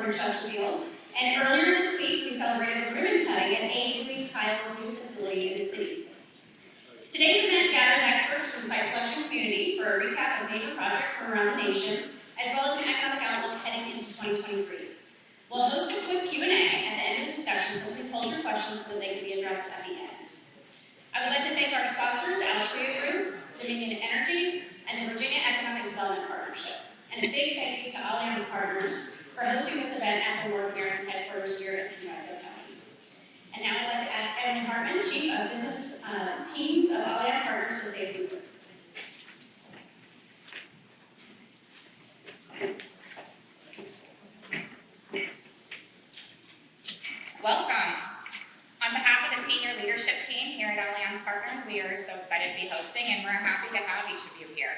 over in Chesterfield. And earlier this week, we celebrated ribbon cutting at A. Kyle's new facility in the city. Today's event gathers experts from the site selection community for a recap of major projects from around the nation, as well as an economic outlook heading into 2023. We'll host a quick Q&A at the end of the discussion, so please hold your questions so that they can be addressed at the end. I would like to thank our sponsors, Allianz Group, Dominion Energy, and the Virginia Economic Development Partnership. And a big thank you to Allianz Partners for hosting this event at the North American headquarters here in Connecticut County. And now I'd like to ask Evan Hartman, Chief of Business Teams of Allianz Partners, to say a few words. Welcome. On behalf of the senior leadership team here at Allianz Partners, we are so excited to be hosting, and we're happy to have each of you here.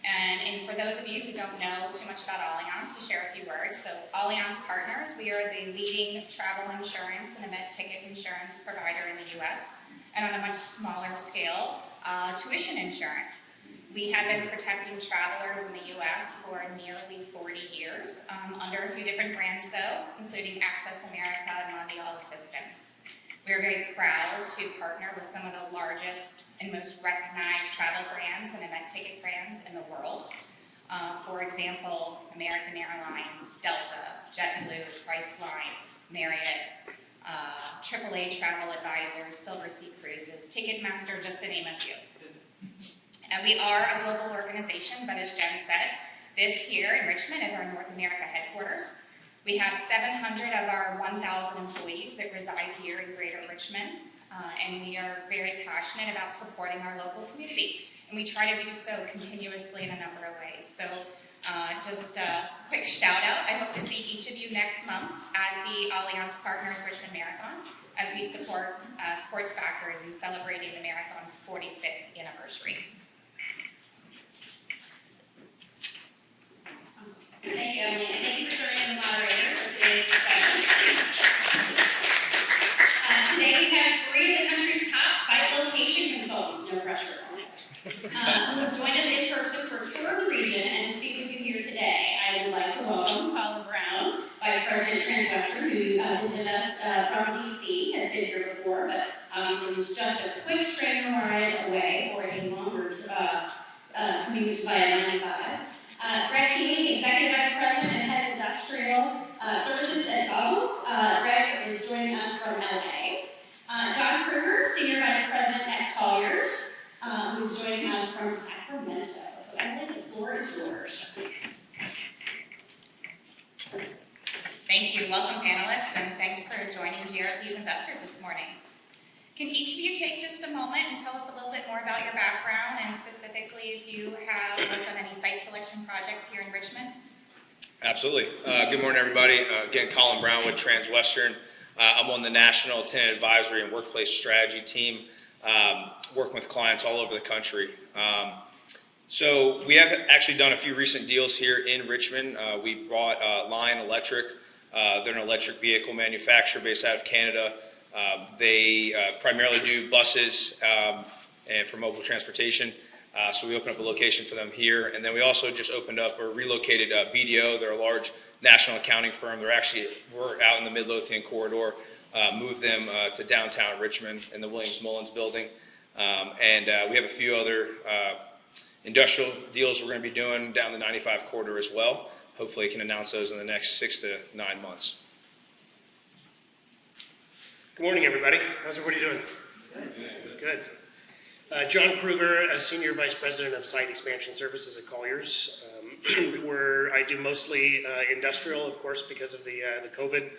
And for those of you who don't know too much about Allianz, to share a few words. So Allianz Partners, we are the leading travel insurance and event ticket insurance provider in the U.S. and on a much smaller scale, tuition insurance. We have been protecting travelers in the U.S. for nearly 40 years, under a few different brands though, including Access America and Mondial Assistance. We are very proud to partner with some of the largest and most recognized travel brands and event ticket brands in the world. For example, American Airlines, Delta, JetBlue, Priceline, Marriott, AAA Travel Advisors, Silversea Cruises, Ticketmaster, just to name a few. And we are a global organization, but as Jen said, this here in Richmond is our North America headquarters. We have 700 of our 1,000 employees that reside here in Greater Richmond, and we are very passionate about supporting our local community. And we try to do so continuously in a number of ways. So just a quick shout out. I hope to see each of you next month at the Allianz Partners Richmond Marathon as we support sports backers in celebrating the marathon's 45th anniversary. Thank you, Emily, and thank you for serving as the moderator for today's discussion. Today we have 3 of the country's top site location consultants, no pressure on it, who have joined us in person for a tour of the region and to speak with you here today. I would like to welcome Colin Brown, Vice President Transwestern, who visited us from DC, has been here before, but obviously was just a quick train ride away or a longer commute via 95. Greg Healy, Executive Vice President and Head of Industrial Services at Savills. Greg is joining us from LA. John Krueger, Senior Vice President at Colliers, who is joining us from Sacramento. So Emily, the floor is yours. Thank you. Welcome, panelists, and thanks for joining GRP's investors this morning. Can each of you take just a moment and tell us a little bit more about your background and specifically if you have worked on any site selection projects here in Richmond? Absolutely. Good morning, everybody. Again, Colin Brown with Transwestern. I'm on the National Tenant Advisory and Workplace Strategy team, working with clients all over the country. So we have actually done a few recent deals here in Richmond. We brought Lion Electric. They're an electric vehicle manufacturer based out of Canada. They primarily do buses and for mobile transportation. So we opened up a location for them here. And then we also just opened up or relocated BDO. They're a large national accounting firm. We're out in the Midlothian corridor. Moved them to downtown Richmond in the Williams-Mullins building. And we have a few other industrial deals we're going to be doing down the 95 corridor as well. Hopefully can announce those in the next 6 to 9 months. Good morning, everybody. How's everybody doing? Good. John Krueger, a Senior Vice President of Site Expansion Services at Colliers, where I do mostly industrial, of course, because of the COVID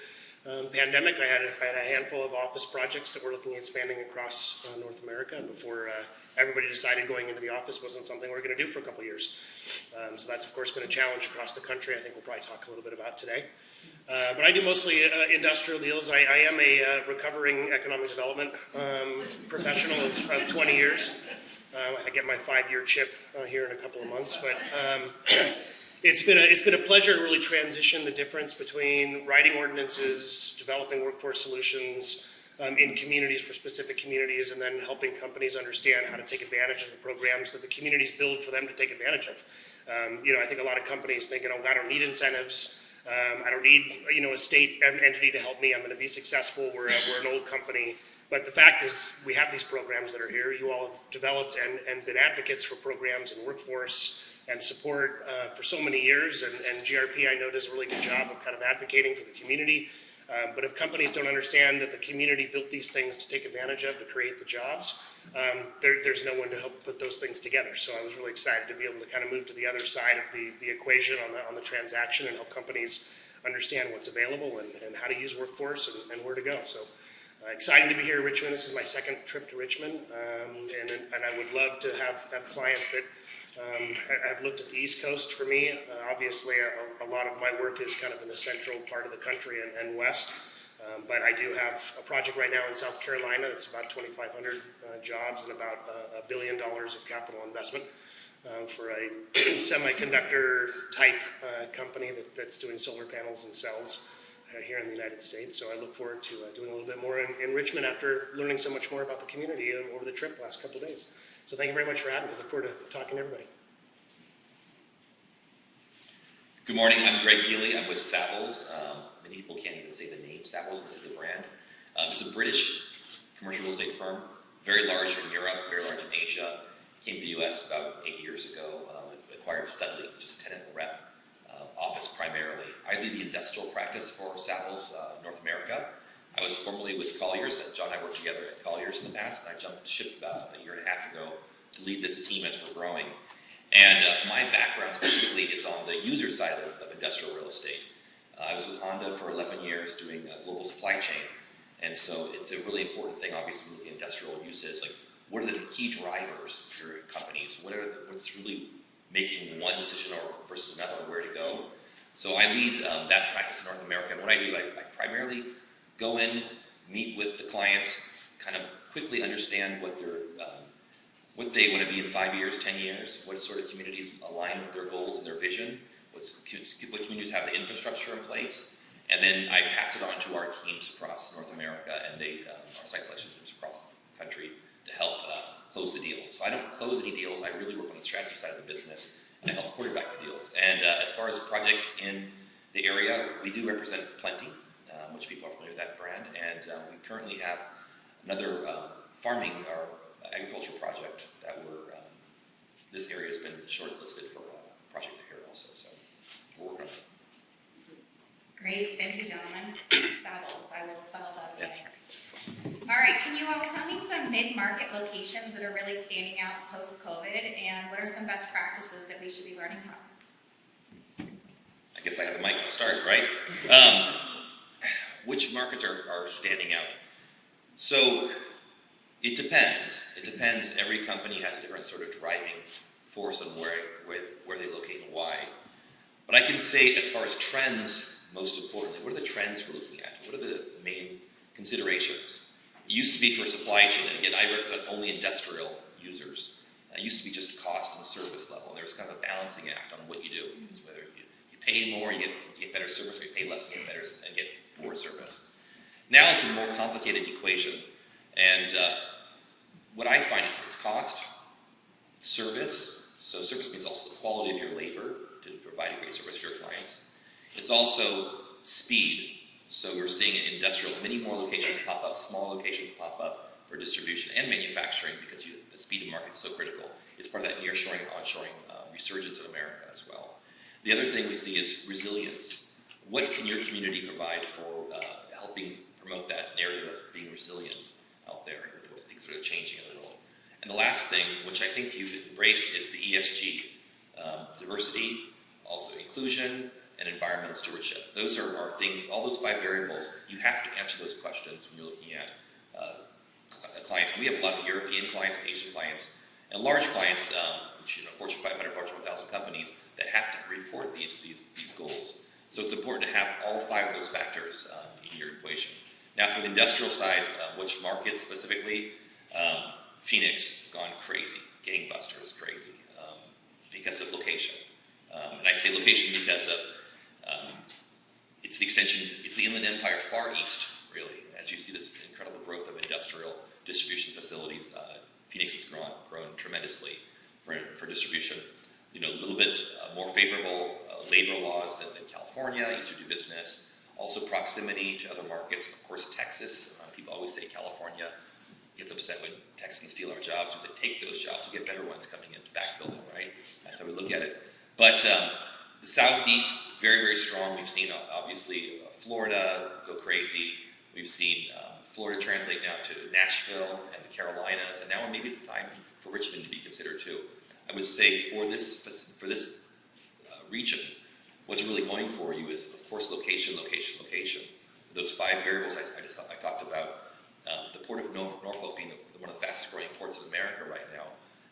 pandemic. I had a handful of office projects that we're looking at expanding across North America, and before everybody decided going into the office wasn't something we're going to do for a couple of years. So that's, of course, been a challenge across the country. I think we'll probably talk a little bit about today. But I do mostly industrial deals. I am a recovering economic development professional of 20 years. I get my 5-year chip here in a couple of months. But it's been a pleasure to really transition the difference between writing ordinances, developing workforce solutions in communities for specific communities, and then helping companies understand how to take advantage of the programs that the communities build for them to take advantage of. I think a lot of companies think, I don't need incentives. I don't need, a state entity to help me. I'm going to be successful. We're an old company. But the fact is, we have these programs that are here. You all have developed and been advocates for programs and workforce and support for so many years. And GRP, I know, does a really good job of kind of advocating for the community. But if companies don't understand that the community built these things to take advantage of, to create the jobs, there's no one to help put those things together. So I was really excited to be able to kind of move to the other side of the equation on the transaction and help companies understand what's available and how to use workforce and where to go. So excited to be here in Richmond. This is my second trip to Richmond, and I would love to have clients that have looked at the East Coast for me. Obviously, a lot of my work is kind of in the central part of the country and west, but I do have a project right now in South Carolina that's about 2,500 jobs and about $1 billion of capital investment for a semiconductor type company that's doing solar panels and cells here in the United States. So I look forward to doing a little bit more in Richmond after learning so much more about the community over the trip last couple of days. So thank you very much for having me. Look forward to talking to everybody. Good morning, I'm Greg Healy. I'm with Savills. Many people can't even say the name Savills, this is the brand. It's a British commercial real estate firm, very large in Europe, very large in Asia. Came to the US about 8 years ago, acquired Studley, which is tenant rep office primarily. I lead the industrial practice for Savills North America. I was formerly with Colliers. John and I worked together at Colliers in the past, and I jumped ship about a year and a half ago to lead this team as we're growing. And my background specifically is on the user side of industrial real estate. I was with Honda for 11 years doing global supply chain. And so it's a really important thing, obviously, with the industrial uses. Like, what are the key drivers for your companies? What's really making one decision versus another, where to go? So I lead that practice in North America. And what I do, I primarily go in, meet with the clients, kind of quickly understand what they want to be in 5 years, 10 years, what sort of communities align with their goals and their vision, what communities have the infrastructure in place, and then I pass it on to our teams across North America and our site selection teams across the country to help close the deals. So I don't close any deals, I really work on the strategy side of the business and I help quarterback the deals. And as far as projects in the area, we do represent Plenty, which people are familiar with that brand, and we currently have another farming or agriculture project that this area has been shortlisted for a project here also, so we're working on it. Great, thank you, gentlemen. Savills, I will follow that. Yes. All right, can you all tell me some mid-market locations that are really standing out post-COVID, and what are some best practices that we should be learning from? I guess I have the mic to start, right? Which markets are standing out? So it depends. It depends. Every company has a different sort of driving force on where they locate and why. But I can say, as far as trends, most importantly, what are the trends we're looking at? What are the main considerations? It used to be for supply chain, and again, I represent only industrial users. It used to be just cost and service level. There was kind of a balancing act on what you do. It's whether you pay more, you get better service, or you pay less and get poor service. Now it's a more complicated equation. And what I find is it's cost, service. So service means also the quality of your labor to provide a great service to your clients. It's also speed. So we're seeing in industrial, many more locations pop up, small locations pop up for distribution and manufacturing because the speed of market is so critical. It's part of that nearshoring, onshoring resurgence in America as well. The other thing we see is resilience. What can your community provide for helping promote that narrative of being resilient out there with things that are changing in the world? And the last thing, which I think you've embraced, is the ESG. Diversity, also inclusion, and environmental stewardship. Those are things, all those 5 variables, you have to answer those questions when you're looking at a client. We have a lot of European clients, Asian clients, and large clients, which Fortune 500, Fortune 1000 companies that have to report these goals. So it's important to have all 5 of those factors in your equation. Now for the industrial side, which markets specifically, Phoenix has gone crazy, gangbusters crazy, because of location. And I say location because of it's the extension, it's the Inland Empire far east, really. As you see this incredible growth of industrial distribution facilities, Phoenix has grown tremendously for distribution. A little bit more favorable labor laws than California. California, easier to do business. Also proximity to other markets, of course Texas. People always say California gets upset when Texans steal our jobs. We say take those jobs, you get better ones coming in to backfill them, right? That's how we look at it. But the Southeast, very, very strong. We've seen obviously Florida go crazy. We've seen Florida translate now to Nashville and the Carolinas, and now maybe it's time for Richmond to be considered too. I would say for this region, what's really going for you is, of course, location, location, location. Those 5 variables I talked about. The Port of Norfolk being one of the fastest growing ports in America right now,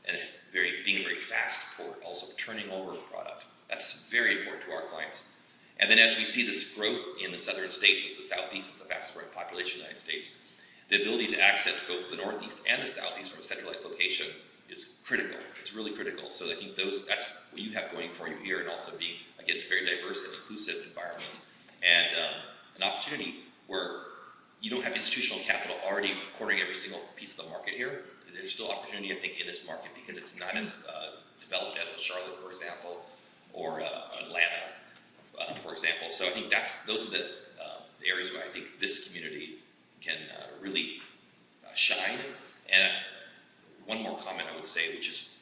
and being a very fast port, also turning over product. That's very important to our clients. And then as we see this growth in the southern states, as the Southeast is the fastest growing population in the United States, the ability to access both the Northeast and the Southeast from a centralized location is critical. It's really critical. So I think that's what you have going for you here, and also being, again, a very diverse and inclusive environment, and an opportunity where you don't have institutional capital already cornering every single piece of the market here. There's still opportunity, I think, in this market because it's not as developed as Charlotte, for example, or Atlanta, for example. So I think those are the areas where I think this community can really shine. And one more comment I would say, which is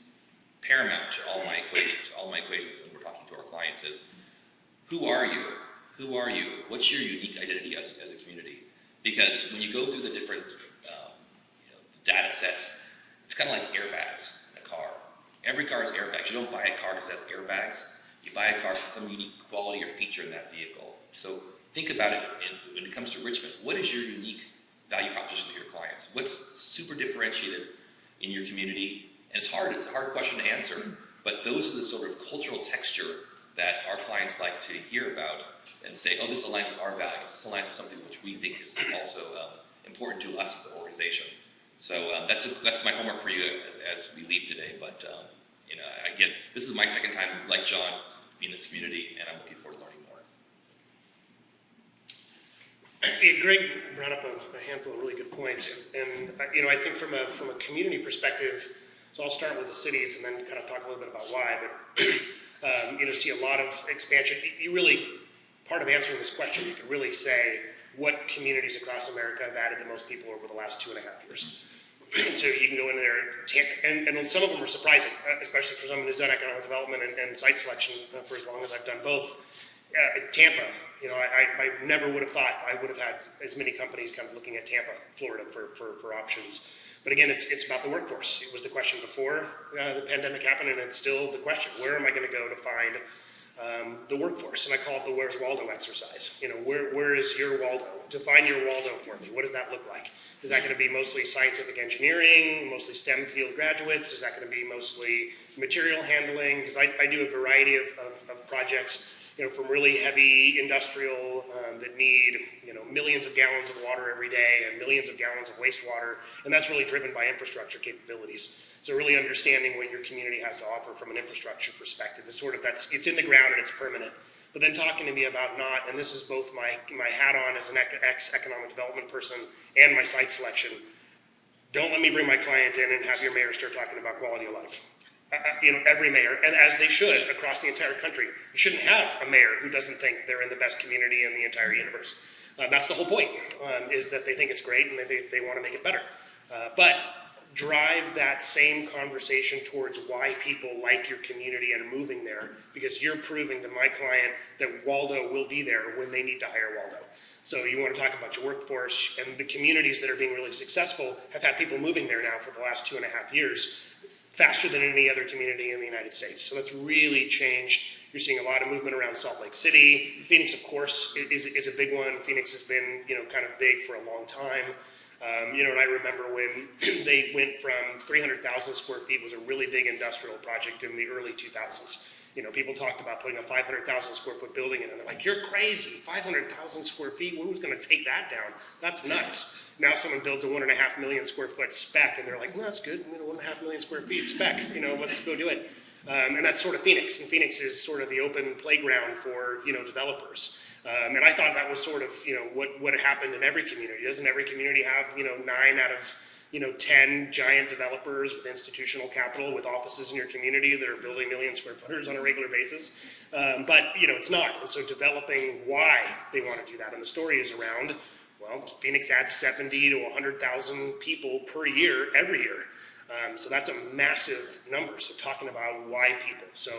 paramount to all my equations when we're talking to our clients, is who are you? Who are you? What's your unique identity as a community? Because when you go through the different data sets, it's kind of like airbags in a car. Every car has airbags. You don't buy a car because it has airbags. You buy a car for some unique quality or feature in that vehicle. So think about it when it comes to Richmond. What is your unique value proposition to your clients? What's super differentiated in your community? And it's a hard question to answer, but those are the sort of cultural texture that our clients like to hear about and say, oh, this aligns with our values. This aligns with something which we think is also important to us as an organization. So that's my homework for you as we leave today. But again, this is my second time, like John, being in this community, and I'm looking forward to learning more. Yeah, Greg brought up a handful of really good points, and I think from a community perspective, so I'll start with the cities and then kind of talk a little bit about why. But see a lot of expansion. You really, part of answering this question, you can really say what communities across America have added the most people over the last 2.5 years. So you can go in there, and some of them are surprising, especially for someone who's done economic development and site selection for as long as I've done both. Tampa, I never would have thought I would have had as many companies kind of looking at Tampa, Florida for options. But again, it's about the workforce. It was the question before the pandemic happened, and it's still the question. Where am I going to go to find the workforce? And I call it the Where's Waldo exercise. Where is your Waldo? Define your Waldo for me. What does that look like? Is that going to be mostly scientific engineering, mostly STEM field graduates? Is that going to be mostly material handling? Because I do a variety of projects, from really heavy industrial that need, millions of gallons of water every day and millions of gallons of wastewater, and that's really driven by infrastructure capabilities. So really understanding what your community has to offer from an infrastructure perspective is it's in the ground and it's permanent. But then talking to me about and this is both my hat on as an ex-economic development person and my site selection, don't let me bring my client in and have your mayor start talking about quality of life. Every mayor, and as they should across the entire country. You shouldn't have a mayor who doesn't think they're in the best community in the entire universe. That's the whole point, is that they think it's great and they want to make it better. But drive that same conversation towards why people like your community and are moving there, because you're proving to my client that Waldo will be there when they need to hire Waldo. So you want to talk about your workforce, and the communities that are being really successful have had people moving there now for the last 2.5 years, faster than any other community in the United States. So that's really changed. You're seeing a lot of movement around Salt Lake City. Phoenix, of course, is a big one. Phoenix has been, kind of big for a long time. And I remember when they went from 300,000 square feet was a really big industrial project in the early 2000s. People talked about putting a 500,000 square foot building in, and they're like, you're crazy, 500,000 square feet, who's gonna take that down? That's nuts. Now someone builds a 1.5 million square foot spec, and they're like, well, that's good, 1.5 million square feet spec, let's go do it. And that's sort of Phoenix, and Phoenix is sort of the open playground for, developers. And I thought that was sort of, what happened in every community. Doesn't every community have, 9 out of 10 giant developers with institutional capital with offices in your community that are building million square footers on a regular basis. But it's not. And so developing why they want to do that. And the story is around, well, Phoenix adds 70 to 100,000 people per year, every year. So that's a massive number. So talking about why people. So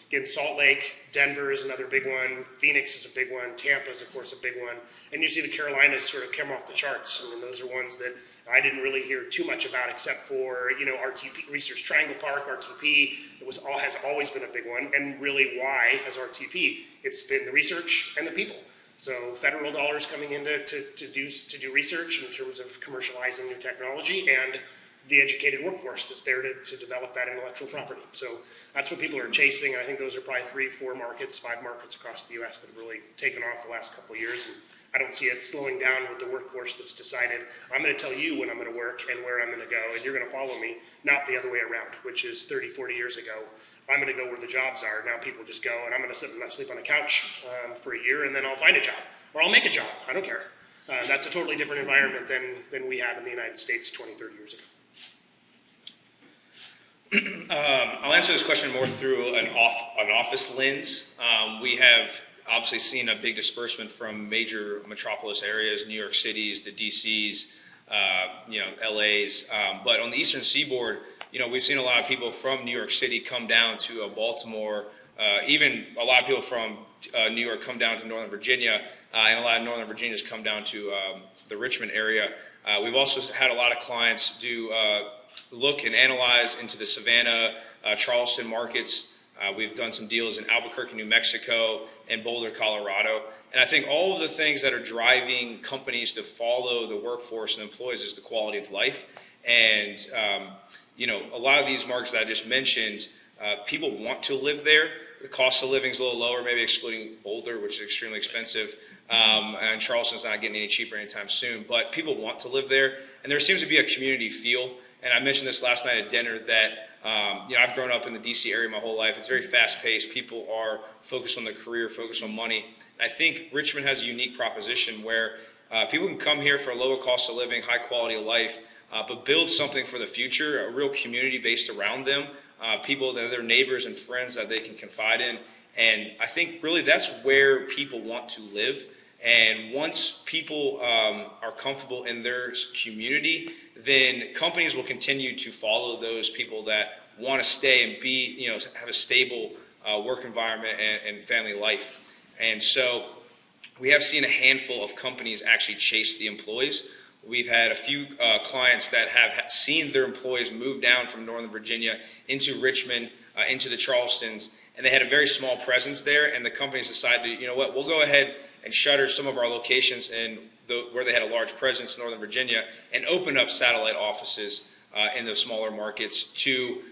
again, Salt Lake, Denver is another big one. Phoenix is a big one. Tampa is, of course, a big one. And you see the Carolinas sort of come off the charts. I mean, those are ones that I didn't really hear too much about, except for RTP, Research Triangle Park, RTP. Has always been a big one. And really, why has RTP? It's been the research and the people. So federal dollars coming in to do research in terms of commercializing new technology, and the educated workforce that's there to develop that intellectual property. So that's what people are chasing. I think those are probably 3, 4 markets, 5 markets across the U.S. that have really taken off the last couple of years. And I don't see it slowing down with the workforce that's decided, I'm going to tell you when I'm going to work and where I'm going to go, and you're going to follow me, not the other way around, which is 30, 40 years ago. I'm going to go where the jobs are. Now people just go, and I'm going to sleep on a couch for a year, and then I'll find a job, or I'll make a job. I don't care. That's a totally different environment than we had in the United States 20, 30 years ago. I'll answer this question more through an office lens. We have obviously seen a big disbursement from major metropolis areas, New York Cities, the DCs, LAs. But on the Eastern Seaboard, we've seen a lot of people from New York City come down to Baltimore, even a lot of people from New York come down to Northern Virginia, and a lot of Northern Virginians come down to the Richmond area. We've also had a lot of clients do look and analyze into the Savannah, Charleston markets. We've done some deals in Albuquerque, New Mexico, and Boulder, Colorado. And I think all of the things that are driving companies to follow the workforce and employees is the quality of life. And, a lot of these markets that I just mentioned, people want to live there. The cost of living is a little lower, maybe excluding Boulder, which is extremely expensive. And Charleston's not getting any cheaper anytime soon. But people want to live there. And there seems to be a community feel. And I mentioned this last night at dinner that, I've grown up in the DC area my whole life. It's very fast paced. People are focused on their career, focused on money. And I think Richmond has a unique proposition where people can come here for a lower cost of living, high quality of life, but build something for the future, a real community based around them, people that are their neighbors and friends that they can confide in. And I think really that's where people want to live. And once people are comfortable in their community, then companies will continue to follow those people that want to stay and be, have a stable work environment and family life. And so we have seen a handful of companies actually chase the employees. We've had a few clients that have seen their employees move down from Northern Virginia into Richmond, into the Charlestons, and they had a very small presence there, and the companies decided, we'll go ahead and shutter some of our locations where they had a large presence in Northern Virginia and open up satellite offices in those smaller markets to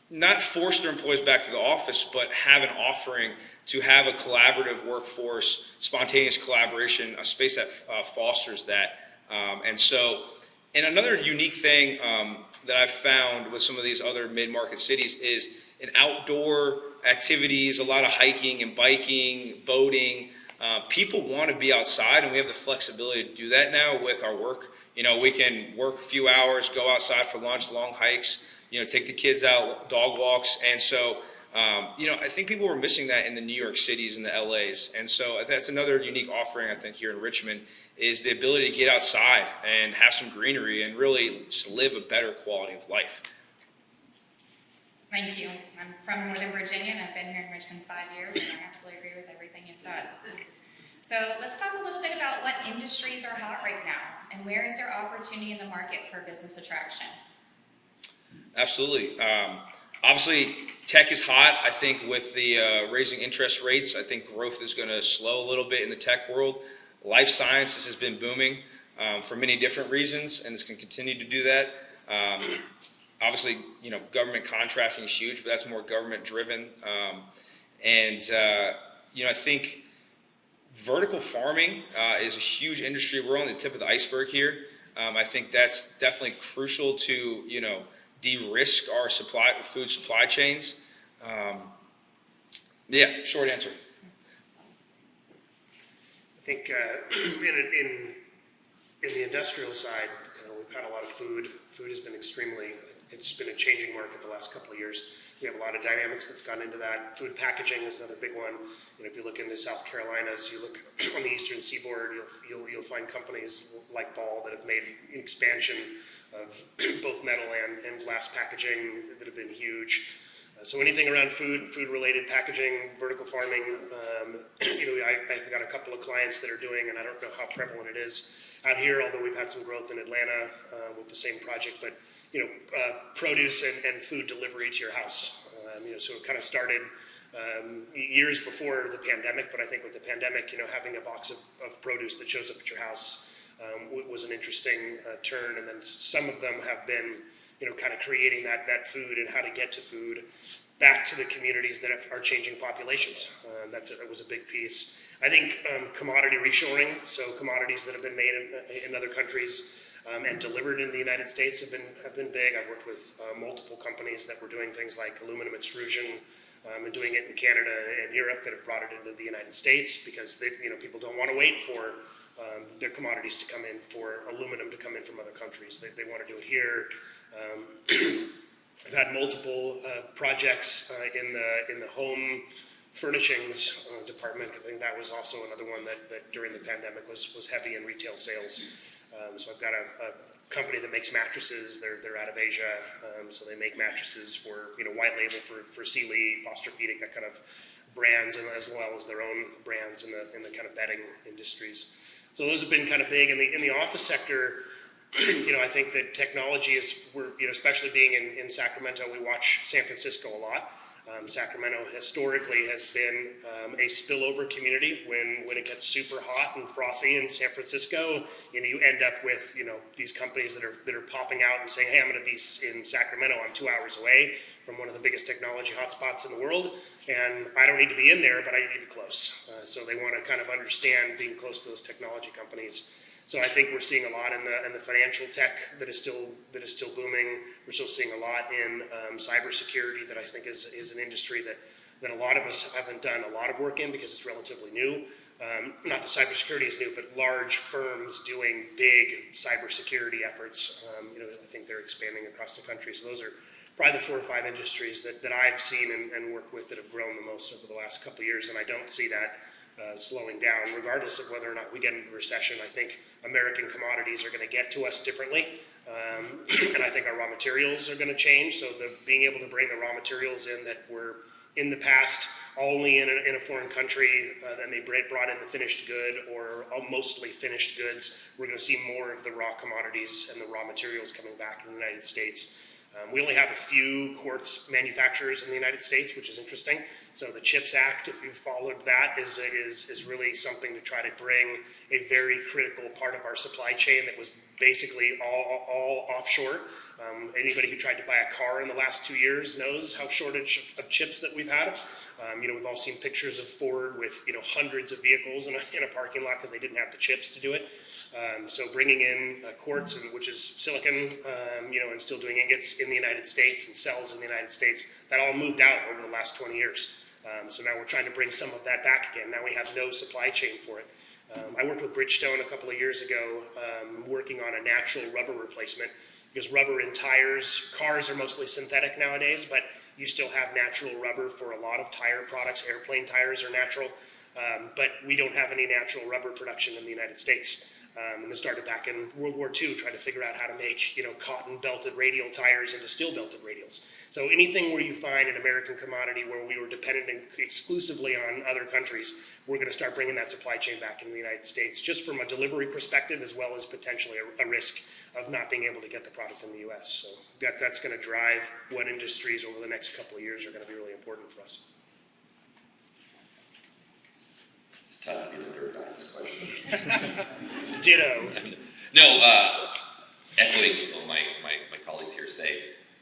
not force their employees back to the office, but have an offering to have a collaborative workforce, spontaneous collaboration, a space that fosters that. And another unique thing that I've found with some of these other mid-market cities is in outdoor activities, a lot of hiking and biking, boating. People want to be outside, and we have the flexibility to do that now with our work. We can work a few hours, go outside for lunch, long hikes, take the kids out, dog walks. And so, I think people were missing that in the New York cities and the LAs. And so that's another unique offering, I think, here in Richmond is the ability to get outside and have some greenery and really just live a better quality of life. Thank you. I'm from Northern Virginia, and I've been here in Richmond 5 years, and I absolutely agree with everything you said. So let's talk a little bit about what industries are hot right now, and where is there opportunity in the market for business attraction? Absolutely. Obviously, tech is hot. I think with the raising interest rates, I think growth is going to slow a little bit in the tech world. Life sciences has been booming for many different reasons, and it's going to continue to do that. Obviously, government contracting is huge, but that's more government driven. I think vertical farming is a huge industry. We're on the tip of the iceberg here. I think that's definitely crucial to, de-risk our food supply chains. Short answer. I think in the industrial side, we've had a lot of food. Food has been it's been a changing market the last couple of years. We have a lot of dynamics that's gone into that. Food packaging is another big one. If you look into South Carolina, as you look on the eastern seaboard, you'll find companies like Ball that have made an expansion of both metal and glass packaging that have been huge. So anything around food-related packaging, vertical farming, I've got a couple of clients that are doing, and I don't know how prevalent it is out here, although we've had some growth in Atlanta with the same project, but produce and food delivery to your house. So it kind of started years before the pandemic, but I think with the pandemic, having a box of produce that shows up at your house was an interesting turn, and then some of them have been kind of creating that food and how to get to food back to the communities that are changing populations. That was a big piece. I think commodity reshoring, so commodities that have been made in other countries and delivered in the United States have been big. I've worked with multiple companies that were doing things like aluminum extrusion and doing it in Canada and Europe that have brought it into the United States because people don't want to wait for their commodities to come in, for aluminum to come in from other countries. They want to do it here. I've had multiple projects in the home furnishings department, because I think that was also another one that during the pandemic was heavy in retail sales. So I've got a company that makes mattresses. They're out of Asia, so they make mattresses for white label for Sealy, Posturepedic, that kind of brands, and as well as their own brands in the kind of bedding industries. So those have been kind of big in the office sector. I think that technology especially being in Sacramento, we watch San Francisco a lot. Sacramento historically has been a spillover community. When it gets super hot and frothy in San Francisco, you end up with these companies that are popping out and saying, hey, I'm going to be in Sacramento. I'm 2 hours away from one of the biggest technology hotspots in the world, and I don't need to be in there, but I need to be close. So they want to kind of understand being close to those technology companies. So I think we're seeing a lot in the financial tech that is still booming. We're still seeing a lot in cybersecurity that I think is an industry that a lot of us haven't done a lot of work in because it's relatively new. Not that cybersecurity is new, but large firms doing big cybersecurity efforts. I think they're expanding across the country. So those are probably the 4 or 5 industries that I've seen and worked with that have grown the most over the last couple of years, and I don't see that slowing down, regardless of whether or not we get into a recession. I think American commodities are going to get to us differently, and I think our raw materials are going to change. So being able to bring the raw materials in that were in the past only in a foreign country, and they brought in the finished good or mostly finished goods, we're going to see more of the raw commodities and the raw materials coming back in the United States. We only have a few quartz manufacturers in the United States, which is interesting. So the CHIPS Act, if you've followed that, is really something to try to bring a very critical part of our supply chain that was basically all offshore. Anybody who tried to buy a car in the last 2 years knows how shortage of chips that we've had. We've all seen pictures of Ford with hundreds of vehicles in a parking lot because they didn't have the chips to do it. So bringing in quartz, which is silicon, and still doing ingots in the United States and cells in the United States, that all moved out over the last 20 years. So now we're trying to bring some of that back again. Now we have no supply chain for it. I worked with Bridgestone a couple of years ago, working on a natural rubber replacement, because rubber in tires, cars are mostly synthetic nowadays, but you still have natural rubber for a lot of tire products. Airplane tires are natural, but we don't have any natural rubber production in the United States. And this started back in World War II, trying to figure out how to make cotton belted radial tires into steel belted radials. So anything where you find an American commodity where we were dependent exclusively on other countries, we're going to start bringing that supply chain back in the United States, just from a delivery perspective, as well as potentially a risk of not being able to get the product in the U.S. So that's going to drive what industries over the next couple of years are going to be really important for us. It's tough to be the third guy in this question. Ditto. No, echoing what my colleagues here say,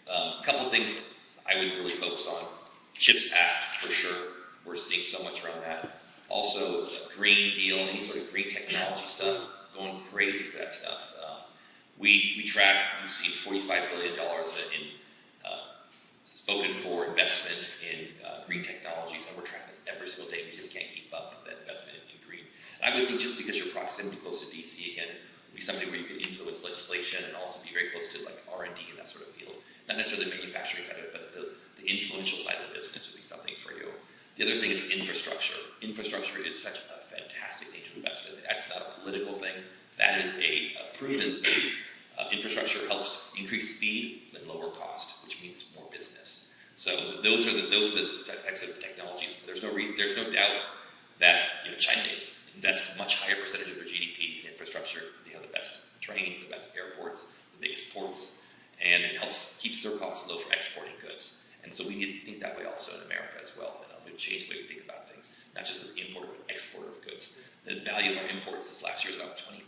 a couple of things I would really focus on. CHIPS Act, for sure. We're seeing so much around that. Also, Green Deal, any sort of green technology stuff, going crazy for that stuff. We track, we've seen $45 billion in spoken for investment in green technologies, and we're tracking this every single day. We just can't keep up with that investment in green. And I would think just because your proximity close to DC again, be something where you can influence legislation and also be very close to like R&D and that sort of field. Not necessarily the manufacturing side of it, but the influential side of the business would be something for you. The other thing is infrastructure. Infrastructure is such a fantastic thing to invest in. That's not a political thing. That is a proven thing. Infrastructure helps increase speed and lower cost, which means more business. So those are the types of technologies. There's no doubt that China invests a much higher percentage of their GDP in infrastructure. They have the best trains, the best airports, the biggest ports, and it keeps their costs low for exporting goods. And so we need to think that way also in America as well. We've changed the way we think about things, not just as importer but exporter of goods. The value of our imports this last year is about 20%.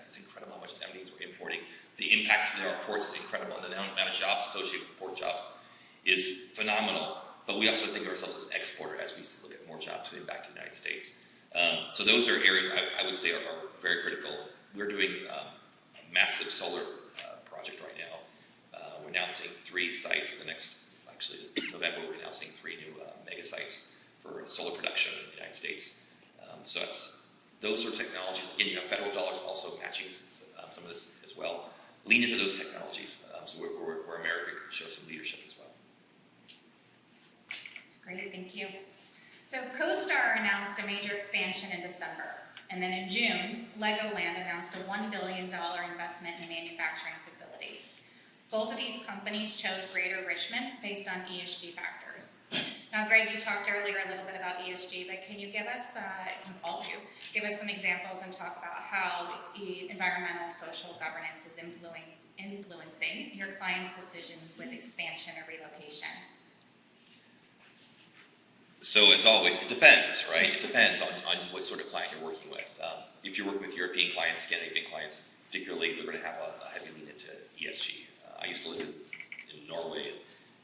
It's incredible how much that means we're importing. The impact of our ports is incredible, and the amount of jobs associated with port jobs is phenomenal. But we also think of ourselves as an exporter as we look at more jobs coming back to the United States. So those are areas I would say are very critical. We're doing a massive solar project right now. We're announcing 3 sites. November, we're announcing 3 new mega sites for solar production in the United States. So those are technologies. Again, you have federal dollars also matching some of this as well. Lean into those technologies so where America can show some leadership as well. Great, thank you. So CoStar announced a major expansion in December, and then in June, Legoland announced a $1 billion investment in a manufacturing facility. Both of these companies chose Greater Richmond based on ESG factors. Now, Greg, you talked earlier a little bit about ESG, but can you give us, all of you, give us some examples and talk about how environmental social governance is influencing your clients' decisions with expansion or relocation? So as always, it depends, right? It depends on what sort of client you're working with. If you're working with European clients, Scandinavian clients, particularly, they're going to have a heavy lean into ESG. I used to live in Norway,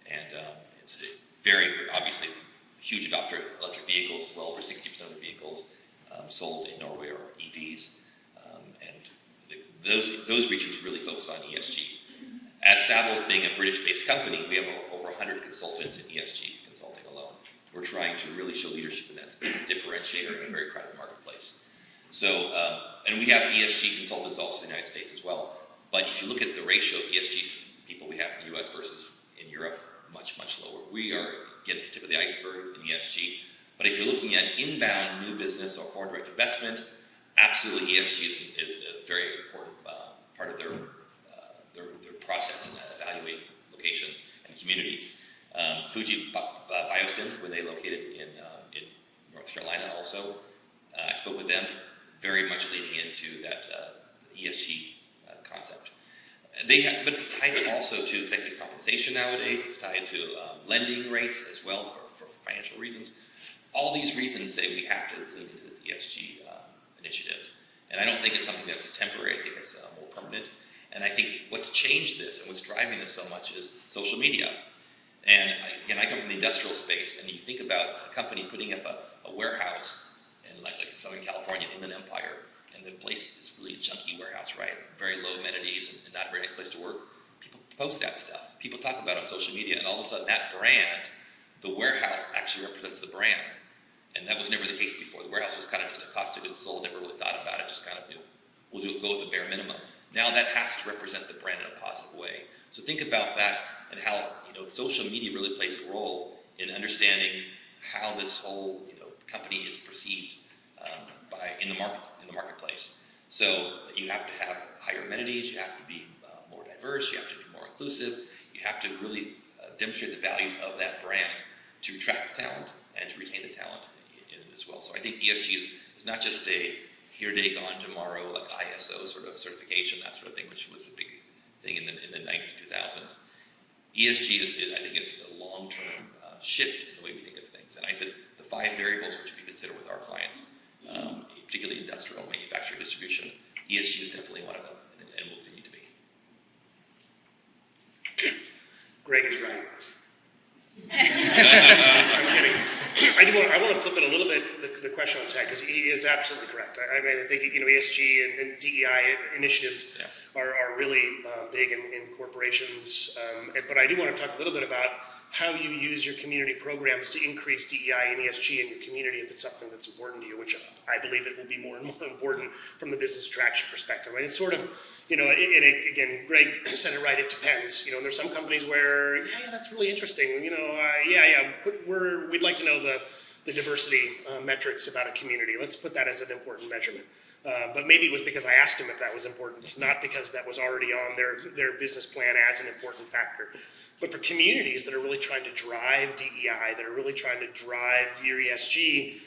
and it's very, obviously, huge adopter of electric vehicles as well. Over 60% of the vehicles sold in Norway are EVs, and those regions really focus on ESG. As Savills being a British-based company, we have over 100 consultants in ESG consulting alone. We're trying to really show leadership in that space, a differentiator in a very crowded marketplace. So, and we have ESG consultants also in the United States as well. But if you look at the ratio of ESG people we have in the US versus in Europe, much, much lower. We are getting the tip of the iceberg in ESG. But if you're looking at inbound new business or foreign direct investment, absolutely ESG is a very important part of their process in evaluating locations and communities. Fuji Biosim, when they located in North Carolina also, I spoke with them, very much leaning into that ESG concept. But it's tied also to executive compensation nowadays. It's tied to lending rates as well for financial reasons. All these reasons say we have to lean into this ESG initiative. And I don't think it's something that's temporary. I think it's more permanent. And I think what's changed this and what's driving this so much is social media. And I come from the industrial space, and you think about a company putting up a warehouse in like Southern California, Inland Empire, and the place is really a junky warehouse, right? Very low amenities and not a very nice place to work. People post that stuff. People talk about it on social media, and all of a sudden that brand, the warehouse actually represents the brand. And that was never the case before. The warehouse was kind of just a cost of goods sold, never really thought about it, just kind of we'll go with the bare minimum. Now that has to represent the brand in a positive way. So think about that and how social media really plays a role in understanding how this whole company is perceived in the marketplace. So you have to have higher amenities, you have to be more diverse, you have to be more inclusive, you have to really demonstrate the values of that brand to attract talent and to retain the talent in it as well. So I think ESG is not just a here today, gone tomorrow, like ISO sort of certification, that sort of thing, which was a big thing in the 90s, 2000s. ESG I think is a long-term shift in the way we think of things. And I said the 5 variables which we consider with our clients, particularly industrial, manufacturing, distribution, ESG is definitely one of them, and will continue to be. Greg is right. I'm kidding. I want to flip it a little bit, the question on its head, because he is absolutely correct. I mean, I think ESG and DEI initiatives are really big in corporations. But I do want to talk a little bit about how you use your community programs to increase DEI and ESG in your community if it's something that's important to you, which I believe it will be more and more important from the business attraction perspective. And it's sort of, again, Greg said it right, it depends. There's some companies where, yeah, that's really interesting. We'd like to know the diversity metrics about a community. Let's put that as an important measurement. But maybe it was because I asked him if that was important, not because that was already on their business plan as an important factor. But for communities that are really trying to drive DEI, that are really trying to drive your ESG,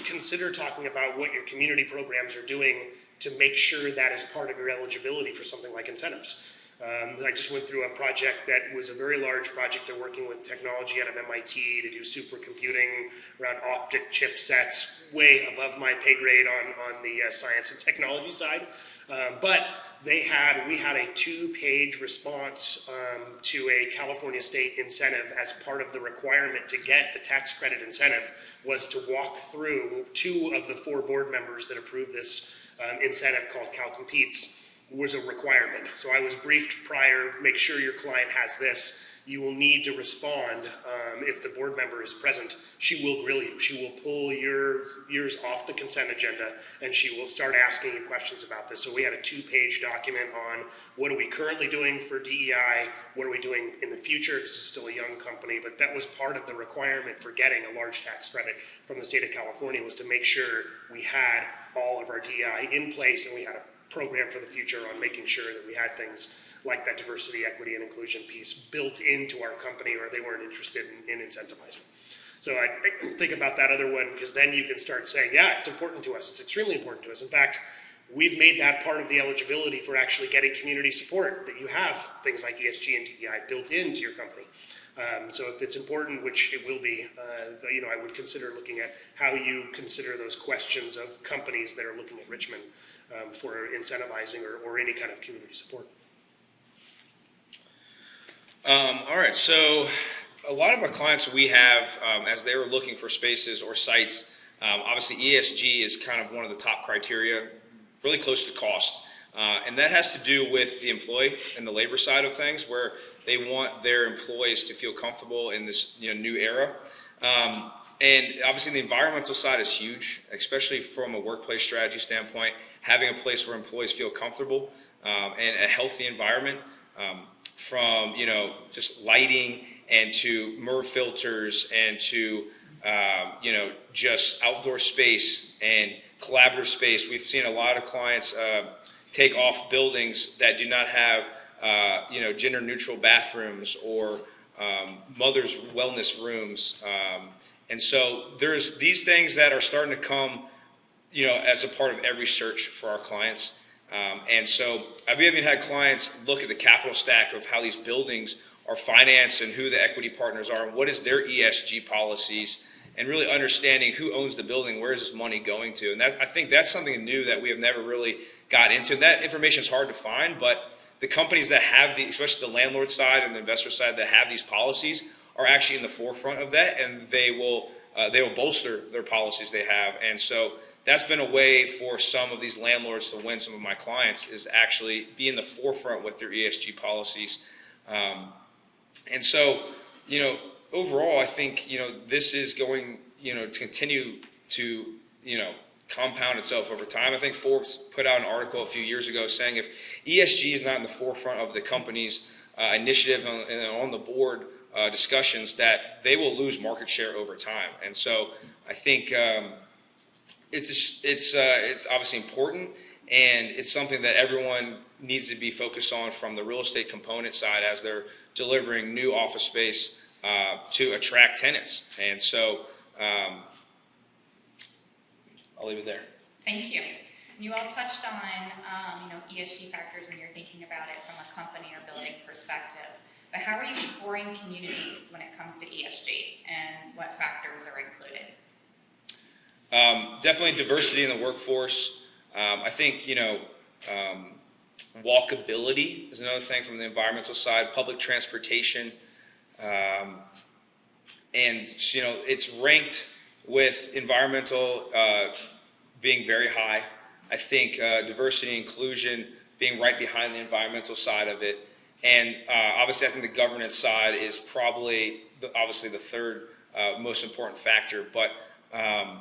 consider talking about what your community programs are doing to make sure that is part of your eligibility for something like incentives. I just went through a project that was a very large project. They're working with technology out of MIT to do supercomputing around optic chipsets, way above my pay grade on the science and technology side. But we had a 2-page response to a California state incentive as part of the requirement to get the tax credit incentive was to walk through 2 of the 4 board members that approved this incentive called Cal Competes was a requirement. So I was briefed prior, make sure your client has this. You will need to respond if the board member is present. She will grill you. She will pull yours off the consent agenda, and she will start asking you questions about this. So we had a 2-page document on what are we currently doing for DEI, what are we doing in the future. This is still a young company, but that was part of the requirement for getting a large tax credit from the state of California, was to make sure we had all of our DEI in place and we had a program for the future on making sure that we had things like that diversity, equity, and inclusion piece built into our company, or they weren't interested in incentivizing. So I think about that other one, because then you can start saying, yeah, it's important to us. It's extremely important to us. In fact, we've made that part of the eligibility for actually getting community support, that you have things like ESG and DEI built into your company. So if it's important, which it will be, I would consider looking at how you consider those questions of companies that are looking at Richmond for incentivizing or any kind of community support. All right, so a lot of our clients we have, as they were looking for spaces or sites, obviously ESG is kind of one of the top criteria, really close to cost. And that has to do with the employee and the labor side of things, where they want their employees to feel comfortable in this new era. And obviously the environmental side is huge, especially from a workplace strategy standpoint, having a place where employees feel comfortable and a healthy environment, from just lighting and to MERV filters and to just outdoor space and collaborative space. We've seen a lot of clients take off buildings that do not have gender neutral bathrooms or mother's wellness rooms, and so there's these things that are starting to come as a part of every search for our clients. And so I've even had clients look at the capital stack of how these buildings are financed and who the equity partners are and what is their ESG policies, and really understanding who owns the building, where is this money going to. And I think that's something new that we have never really got into. And that information is hard to find, but the companies that have especially the landlord side and the investor side that have these policies are actually in the forefront of that, and they will bolster their policies they have. And so that's been a way for some of these landlords to win some of my clients, is actually be in the forefront with their ESG policies. And so, overall, I think, this is going, to continue to, compound itself over time. I think Forbes put out an article a few years ago saying if ESG is not in the forefront of the company's initiative and on the board discussions, that they will lose market share over time. And so I think it's obviously important, and it's something that everyone needs to be focused on from the real estate component side as they're delivering new office space to attract tenants. And so I'll leave it there. Thank you. You all touched on, ESG factors when you're thinking about it from a company or building perspective. But how are you scoring communities when it comes to ESG, and what factors are included? Definitely diversity in the workforce. I think, walkability is another thing from the environmental side, public transportation. And, it's ranked with environmental being very high. I think diversity and inclusion being right behind the environmental side of it. And obviously, I think the governance side is probably obviously the third most important factor. But I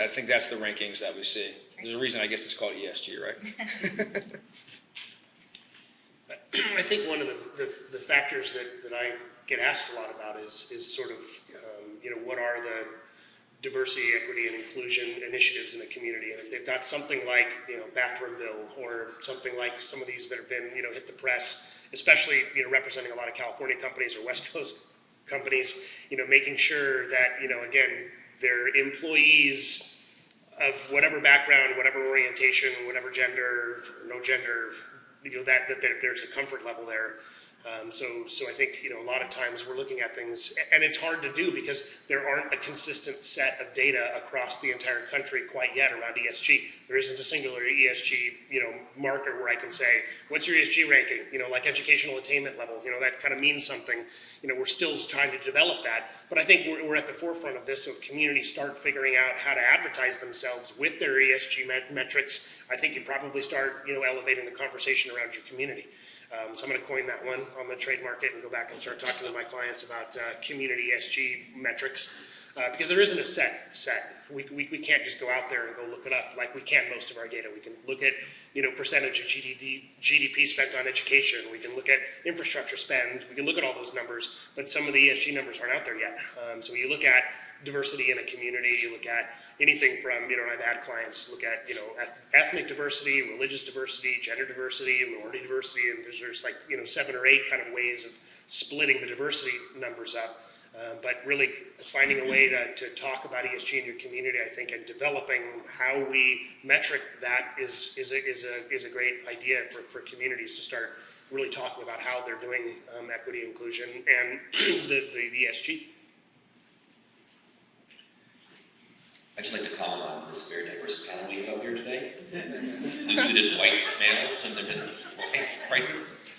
think that's the rankings that we see. There's a reason I guess it's called ESG, right? I think one of the factors that I get asked a lot about is sort of, what are the diversity, equity, and inclusion initiatives in the community. And if they've got something like, bathroom bill, or something like some of these that have been, hit the press, especially, representing a lot of California companies or West Coast companies, making sure that, again, their employees of whatever background, whatever orientation, whatever gender, no gender, that there's a comfort level there. So I think, a lot of times we're looking at things, and it's hard to do because there aren't a consistent set of data across the entire country quite yet around ESG. There isn't a singular ESG, marker where I can say, what's your ESG ranking? Like educational attainment level, that kind of means something. We're still trying to develop that, but I think we're at the forefront of this. So if communities start figuring out how to advertise themselves with their ESG metrics, I think you probably start, elevating the conversation around your community. So I'm going to coin that one. I'm going to trademark it and go back and start talking to my clients about community ESG metrics, because there isn't a set. We can't just go out there and go look it up like we can most of our data. We can look at percentage of GDP spent on education. We can look at infrastructure spend. We can look at all those numbers, but some of the ESG numbers aren't out there yet. So when you look at diversity in a community, you look at anything from, I've had clients look at, ethnic diversity, religious diversity, gender diversity, minority diversity, and there's like, 7 or 8 kind of ways of splitting the diversity numbers up. But really finding a way to talk about ESG in your community, I think, and developing how we metric that is a great idea for communities to start really talking about how they're doing equity, inclusion, and the ESG. I'd just like to comment on this very diverse panel we have here today. Lucid white males in their midlife crisis.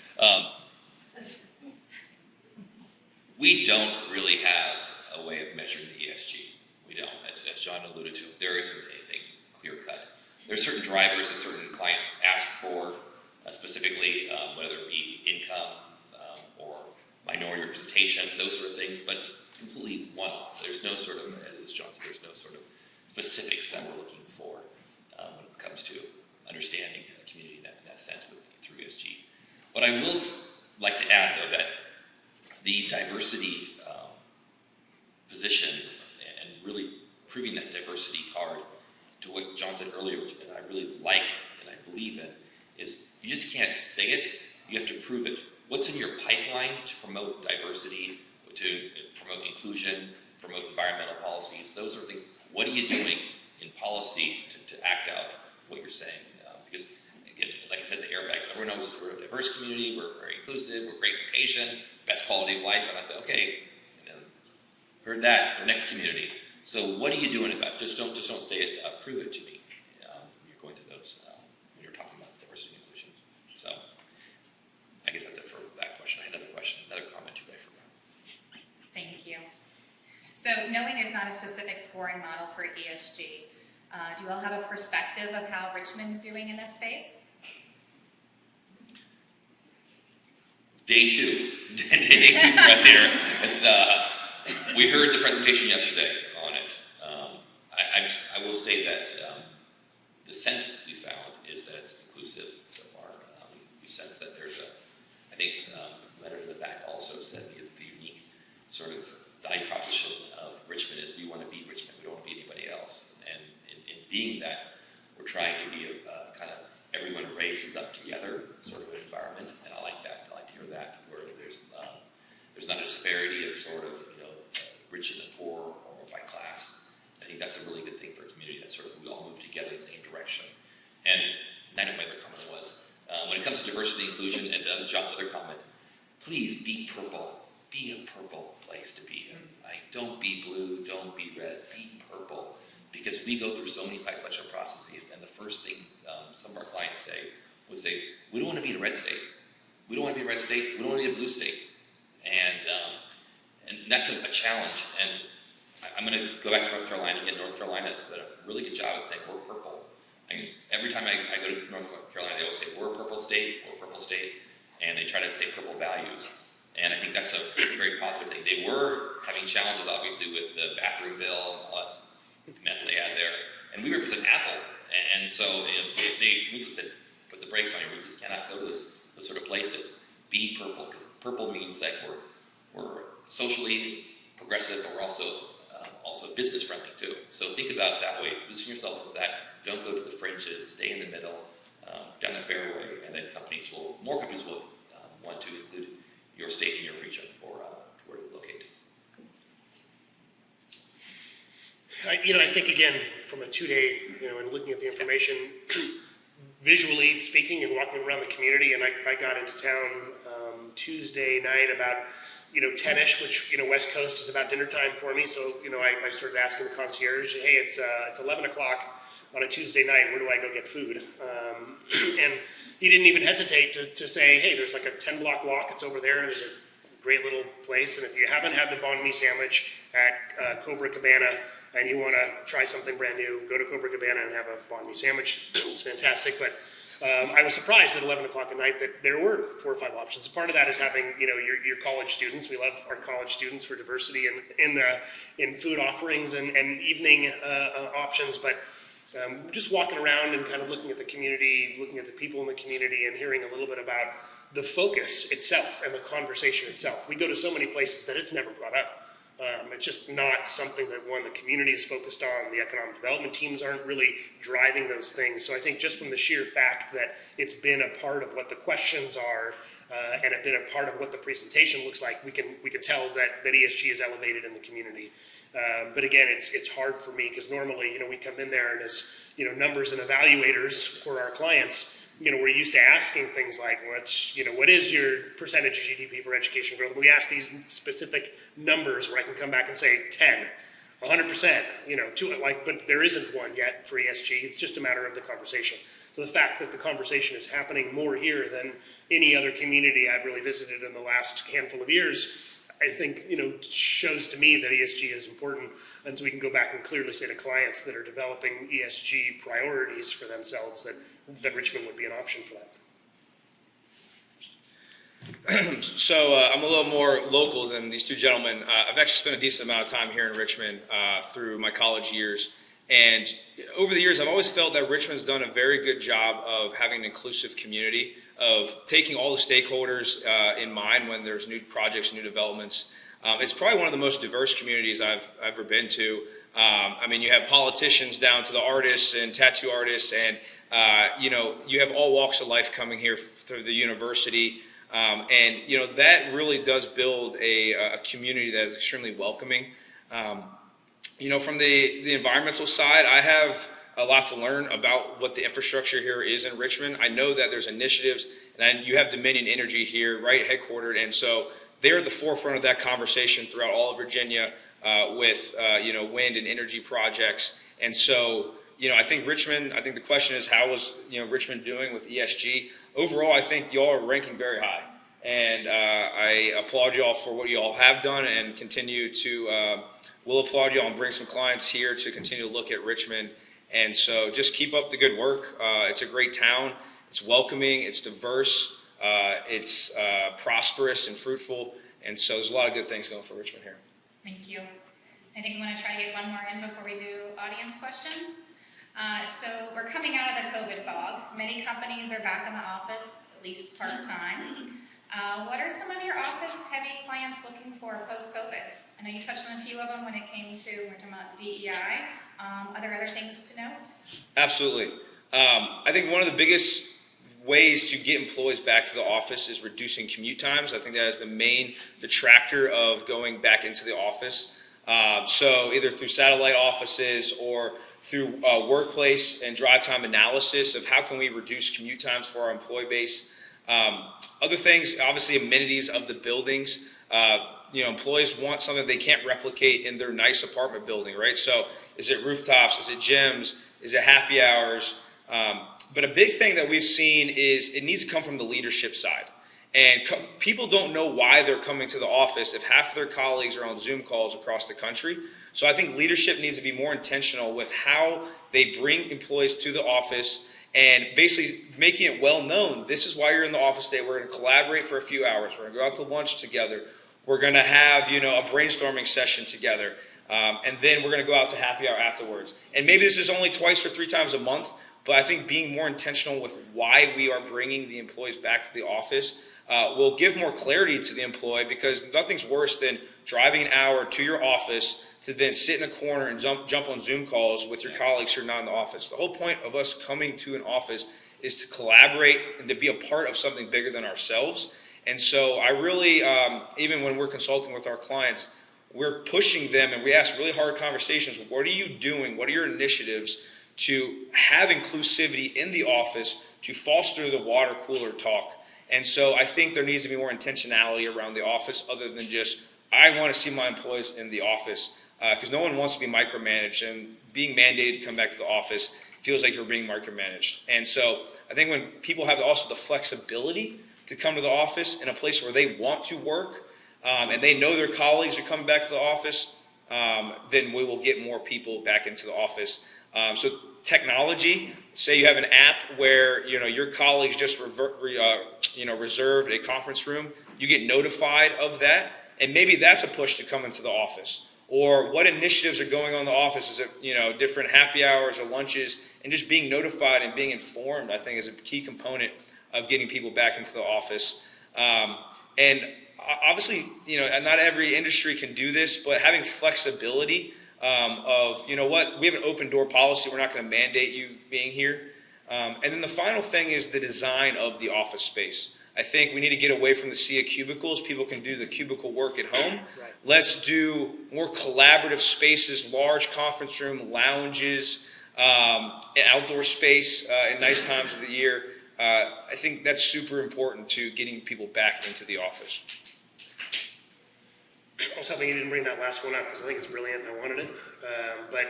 We don't really have a way of measuring the ESG. We don't. As John alluded to, there isn't anything clear cut. There are certain drivers that certain clients ask for, specifically whether it be income or minority representation, those sort of things, but it's completely one-off. There's no sort of, as John said, there's no sort of specifics that we're looking for when it comes to understanding the community in that sense through ESG. What I will like to add, though, that the diversity position and really proving that diversity card to what John said earlier, which I really like and I believe in, is you just can't say it, you have to prove it. What's in your pipeline to promote diversity, to promote inclusion, promote environmental policies, those are things. What are you doing in policy to act out what you're saying? Because, again, like I said, the airbags, everyone knows we're a diverse community, we're very inclusive, we're great location, best quality of life, and I said, okay, heard that, the next community. So what are you doing about it? Just don't say it, prove it to me. You're going through those when you're talking about diversity and inclusion. So I guess that's it for that question. I had another question, another comment too, but I forgot. Thank you. So knowing there's not a specific scoring model for ESG, do you all have a perspective of how Richmond's doing in this space? Day two for us here. We heard the presentation yesterday on it. I will say that the sense we found is that it's inclusive so far. We sense that there's I think the letter in the back also said the unique sort of value proposition of Richmond is we want to be Richmond, we don't want to be anybody else. And in being that, we're trying to be a kind of everyone raises up together sort of an environment, and I like that. I like to hear that, where there's not a disparity of sort of rich and the poor or by class. I think that's a really good thing for a community that sort of we all move together in the same direction. And I know my other comment was when it comes to diversity and inclusion, and John's other comment, please be purple. Be a purple place to be in. Don't be blue, don't be red, be purple. Because we go through so many site selection processes, and the first thing some of our clients say was we don't want to be in a red state. We don't want to be a red state, we don't want to be a blue state. And that's a challenge. And I'm going to go back to North Carolina again. North Carolina has done a really good job of saying we're purple. I mean, every time I go to North Carolina, they always say we're a purple state, we're a purple try to say purple values. And I think that's a very positive thing. They were having challenges, obviously, with the bathroom bill, what mess they had there. And we represent Apple, and so we said, put the brakes on here. We just cannot go to those sort of places. Be purple, because purple means that we're socially progressive, but we're also business friendly too. So think about it that way. Position yourself as that. Don't go to the fringes. Stay in the middle, down the fairway, and then more companies will want to include your state and your region for where to locate. I think again, from a 2-day, and looking at the information, visually speaking and walking around the community, and I got into town Tuesday night about 10ish, which West Coast is about dinner time for me. So I started asking the concierge, hey, it's 11 o'clock on a Tuesday night. Where do I go get food? And he didn't even hesitate to say, hey, there's like a 10-block walk. It's over there. There's a great little place. And if you haven't had the banh mi sandwich at Cobra Cabana and you want to try something brand new, go to Cobra Cabana and have a banh mi sandwich. It's fantastic. But I was surprised at 11 o'clock at night that there were 4 or 5 options. Part of that is having, your college students. We love our college students for diversity in food offerings and evening options. But just walking around and kind of looking at the community, looking at the people in the community, and hearing a little bit about the focus itself and the conversation itself. We go to so many places that it's never brought up. It's just not something that the community is focused on. The economic development teams aren't really driving those things. So I think just from the sheer fact that it's been a part of what the questions are and it's been a part of what the presentation looks like, we can tell that ESG is elevated in the community. But again, it's hard for me because normally, we come in there and as, numbers and evaluators for our clients, we're used to asking things like, what is your percentage of GDP for education growth? We ask these specific numbers where I can come back and say 10, 100%, but there isn't one yet for ESG. It's just a matter of the conversation. So the fact that the conversation is happening more here than any other community I've really visited in the last handful of years, I think, shows to me that ESG is important. And so we can go back and clearly say to clients that are developing ESG priorities for themselves that Richmond would be an option for that. So I'm a little more local than these two gentlemen. I've actually spent a decent amount of time here in Richmond through my college years. And over the years, I've always felt that Richmond's done a very good job of having an inclusive community, of taking all the stakeholders in mind when there's new projects, new developments. It's probably one of the most diverse communities I've ever been to. You have politicians down to the artists and tattoo artists, and you have all walks of life coming here through the university. That really does build a community that is extremely welcoming. From the environmental side, I have a lot to learn about what the infrastructure here is in Richmond. I know that there's initiatives, and you have Dominion Energy here, right, headquartered, and so they're at the forefront of that conversation throughout all of Virginia with wind and energy projects. And so, I think the question is, how is Richmond doing with ESG? Overall, I think y'all are ranking very high, and I applaud y'all for what y'all have done and continue to. We'll applaud y'all and bring some clients here to continue to look at Richmond. And so just keep up the good work. It's a great town. It's welcoming. It's diverse. It's prosperous and fruitful. And so there's a lot of good things going for Richmond here. Thank you. I think I'm going to try to get one more in before we do audience questions. So we're coming out of the COVID fog. Many companies are back in the office, at least part-time. What are some of your office-heavy clients looking for post-COVID? I know you touched on a few of them when it came to, we're talking about DEI. Are there other things to note? Absolutely. I think one of the biggest ways to get employees back to the office is reducing commute times. I think that is the main detractor of going back into the office. So either through satellite offices or through workplace and drive time analysis of how can we reduce commute times for our employee base. Other things, obviously amenities of the buildings. Employees want something they can't replicate in their nice apartment building, right? So is it rooftops? Is it gyms? Is it happy hours? But a big thing that we've seen is it needs to come from the leadership side. And people don't know why they're coming to the office if half of their colleagues are on Zoom calls across the country. So I think leadership needs to be more intentional with how they bring employees to the office and basically making it well known, this is why you're in the office today. We're going to collaborate for a few hours. We're going to go out to lunch together. We're going to have, a brainstorming session together. And then we're going to go out to happy hour afterwards. And maybe this is only twice or 3 times a month, but I think being more intentional with why we are bringing the employees back to the office will give more clarity to the employee, because nothing's worse than driving an hour to your office to then sit in a corner and jump on Zoom calls with your colleagues who are not in the office. The whole point of us coming to an office is to collaborate and to be a part of something bigger than ourselves. And so I really, even when we're consulting with our clients, we're pushing them and we ask really hard conversations. What are you doing? What are your initiatives to have inclusivity in the office to foster the water cooler talk? And so I think there needs to be more intentionality around the office other than just, I want to see my employees in the office. Because no one wants to be micromanaged, and being mandated to come back to the office feels like you're being micromanaged. And so I think when people have also the flexibility to come to the office in a place where they want to work, and they know their colleagues are coming back to the office, then we will get more people back into the office. So technology, say you have an app where your colleagues just reserved a conference room, you get notified of that, and maybe that's a push to come into the office. Or what initiatives are going on in the office? Is it, different happy hours or lunches? And just being notified and being informed, I think, is a key component of getting people back into the office. And obviously, not every industry can do this, but having flexibility of, we have an open door policy. We're not going to mandate you being here. And then the final thing is the design of the office space. I think we need to get away from the sea of cubicles. People can do the cubicle work at home. Right. Let's do more collaborative spaces, large conference room, lounges, outdoor space at nice times of the year. I think that's super important to getting people back into the office. I was hoping you didn't bring that last one up because I think it's brilliant. I wanted it. But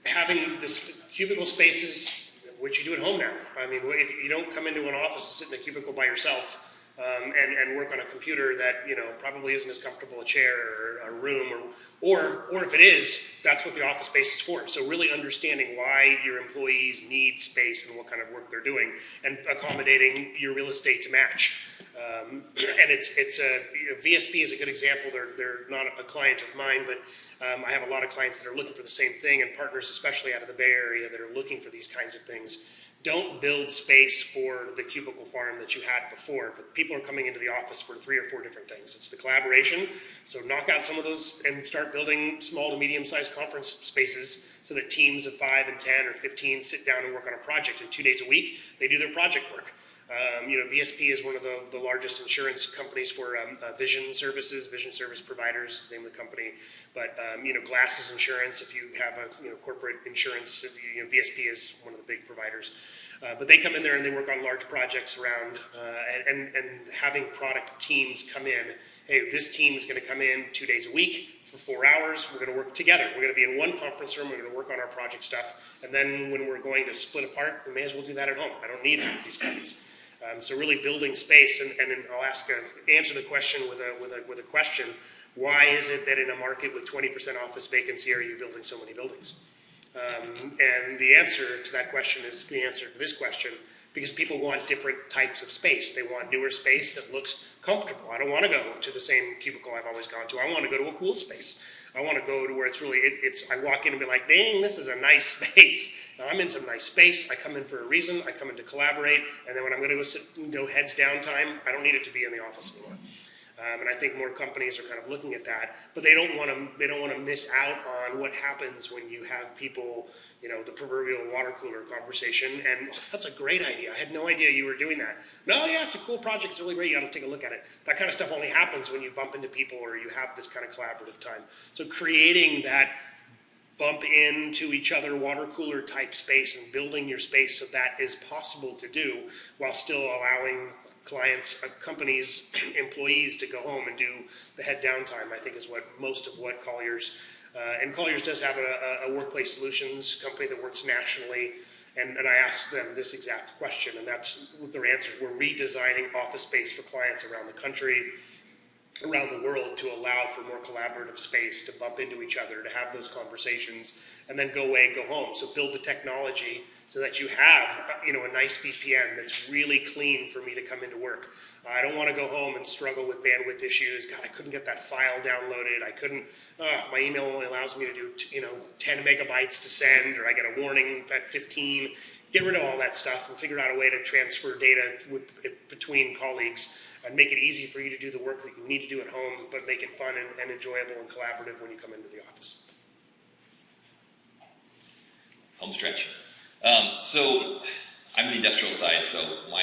having this cubicle spaces, which you do at home now. I mean, if you don't come into an office to sit in a cubicle by yourself and work on a computer that probably isn't as comfortable a chair or a room, or if it is, that's what the office space is for. So really understanding why your employees need space and what kind of work they're doing, and accommodating your real estate to match. And it's VSP is a good example. They're not a client of mine, but I have a lot of clients that are looking for the same thing, and partners, especially out of the Bay Area, that are looking for these kinds of things. Don't build space for the cubicle farm that you had before, but people are coming into the office for 3 or 4 different things. It's the collaboration, so knock out some of those and start building small to medium-sized conference spaces so that teams of 5 and 10 or 15 sit down and work on a project, and 2 days a week they do their project work. VSP is one of the largest insurance companies for vision service providers, name of the company. But glasses insurance, if you have a corporate insurance, VSP is one of the big providers. But they come in there and they work on large projects around and having product teams come in. Hey, this team is going to come in 2 days a week for 4 hours. We're going to work together. We're going to be in one conference room. We're going to work on our project stuff. And then when we're going to split apart, we may as well do that at home. I don't need half these companies. So really building space, and then I'll answer the question with a question. Why is it that in a market with 20% office vacancy are you building so many buildings? And the answer to that question is the answer to this question, because people want different types of space. They want newer space that looks comfortable. I don't want to go to the same cubicle I've always gone to. I want to go to a cool space. I want to go to where it's really, I walk in and be like, dang, this is a nice space. Now I'm in some nice space. I come in for a reason. I come in to collaborate. And then when I'm going to go sit and go heads down time, I don't need it to be in the office anymore. And I think more companies are kind of looking at that, but they don't want to miss out on what happens when you have people, the proverbial water cooler conversation. And that's a great idea. I had no idea you were doing that. No, yeah, it's a cool project. It's really great. You got to take a look at it. That kind of stuff only happens when you bump into people or you have this kind of collaborative time. So creating that bump into each other water cooler type space and building your space so that is possible to do while still allowing clients, companies, employees to go home and do the head down time, I think is what most of what Colliers, and Colliers does have a workplace solutions company that works nationally, and I asked them this exact question, and that's their answer. We're redesigning office space for clients around the country, around the world, to allow for more collaborative space, to bump into each other, to have those conversations, and then go away, go home. So build the technology so that you have, a nice VPN that's really clean for me to come into work. I don't want to go home and struggle with bandwidth issues. God, I couldn't get that file downloaded. I couldn't, my email only allows me to do, 10 megabytes to send, or I get a warning at 15. Get rid of all that stuff and figure out a way to transfer data between colleagues and make it easy for you to do the work that you need to do at home, but make it fun and enjoyable and collaborative when you come into the office. Home stretch. So I'm the industrial side, so my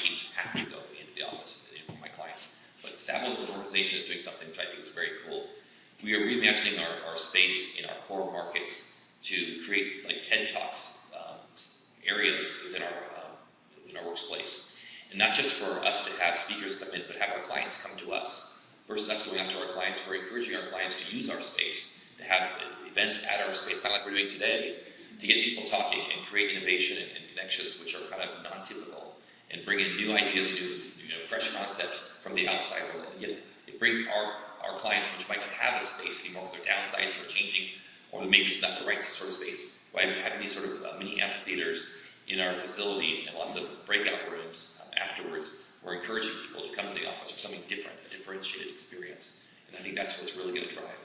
teams have to go into the office for my clients. But Savills as an organization is doing something which I think is very cool. We are reimagining our space in our core markets to create like TED Talks areas within our workplace. And not just for us to have speakers come in, but have our clients come to us. Versus us going out to our clients, we're encouraging our clients to use our space, to have events at our space, kind of like we're doing today, to get people talking and create innovation and connections which are kind of non-typical, and bring in new ideas, new fresh concepts from the outside world. And again, it brings our clients, which might not have a space anymore because they're downsizing or changing, or maybe it's not the right sort of space, by having these sort of mini amphitheaters in our facilities and lots of breakout rooms afterwards. We're encouraging people to come to the office for something different, a differentiated experience. And I think that's what's really going to drive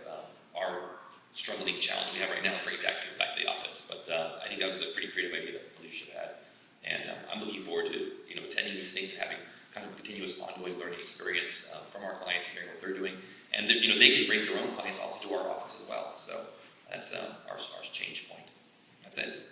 our struggling challenge we have right now, bringing back to the office. But I think that was a pretty creative idea that the leadership had. And I'm looking forward to attending these things and having kind of a continuous ongoing learning experience from our clients, hearing what they're doing. And they can bring their own clients also to our office as well. So that's our change point. That's it.